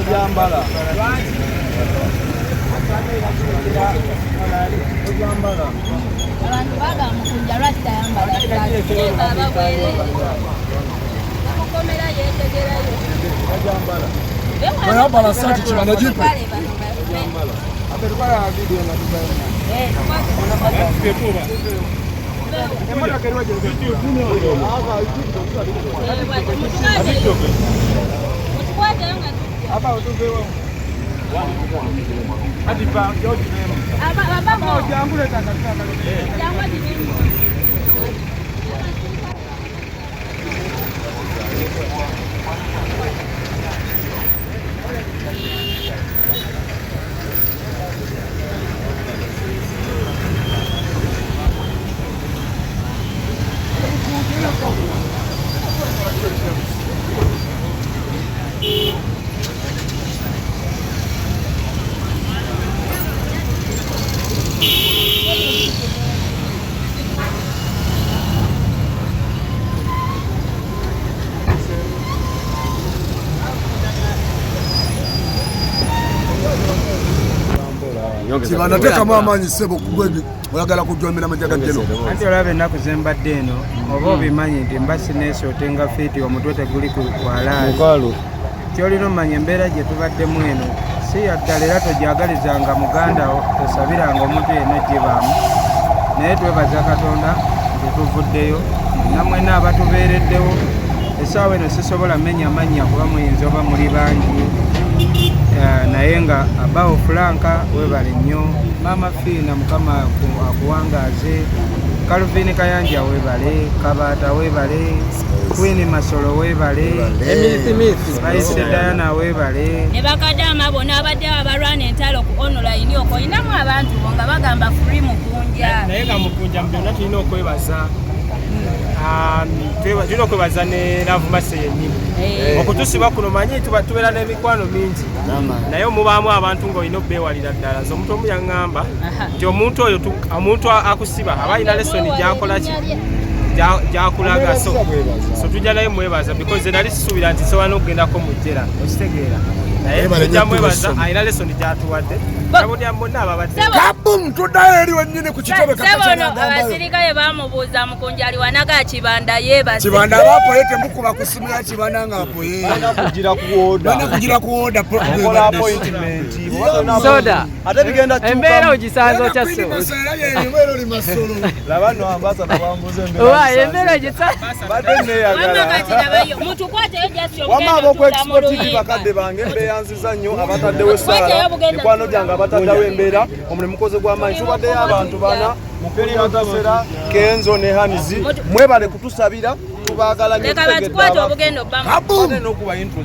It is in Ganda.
Ojambala. Abantu baga Omukunja lwakita yambala Ekomera yetegerayo Ojambala. Bayambala sati kibanda jipe. Ojambala. Aperukala video na tubaona. Emara kerwa je. Apa utubewa. Hadi pa George nemo. Apa mo jambule takataka. Jambwa dinemo. Kibanda teka mamanyi sebo kugwedi oyagala kujomera majaga jeno. Anti olabe naku zembadde eno oba obimanyi nti mbasi neesotenga fiiti omutwe teguli kwalaali. Kyolina omanya embeera gye tubaddemu eno si yaddala era tojagalizanga muganda wo tosabiranga omuntu yenna gibaamu naye twebaza Katonda nti tuvuddeyo namwena abatubeereddewo essaawa eno sisobola menya mannya kuba muyinza oba muli bangi naye nga abawo Franka webale nnyo Mama Fiina Mukama akuwangaaze Calvin Kayanja webale Kabata webale Queen Masolo webale Spice Diana webale ne bakadama bonna abadde abalwana entalo ku online okwo inamu abantu nga bagamba free Mukunja naye nga Mukunja byonna tulina okwebaza tulina okwebaza ne Navumase yennyini okutusiba kuno manyi tubeera n'emikwano mingi naye mubaamu abantu ng'olina obbeewalira ddala nze omuntu omu yaŋŋamba nti omuntu oyo omuntu akusiba aba alina lesoni gy'akola ki gy'akulaga so tujja naye mwebaza because nali sisuubira nti sobola n'okugendako mu jjera okitegeera naye tujja mwebaza alina lesoni gy'atuwadde nabulya bonna ababadde Kabum tuddayo eri wennyini ku kitobe kakakana abasirikale bamubuuza Mukunja ali wanaga Kibanda yeebase Kibanda abapoye temukuba kusimira Kibanda ng'apoye bana kugira ku order appointment. soda Ate bigenda tuka. embeera ogisanze otya so Masolo Labano ambasa nabambuze embeera ogisanze badde neyagala. mutukwateyo just Wamabo ku Expo TV bakadde bange beyanziza nnyo abataddewo essala mikwano gyange abataddewo embeera omulimu mukoze gw'amaanyi tubaddeyo abantu bana Mukunja Kasera Kenzo ne Hanizi mwebale kutusabira tubaagala nnyo leka batukwate obugendo bbamu n'okuba intro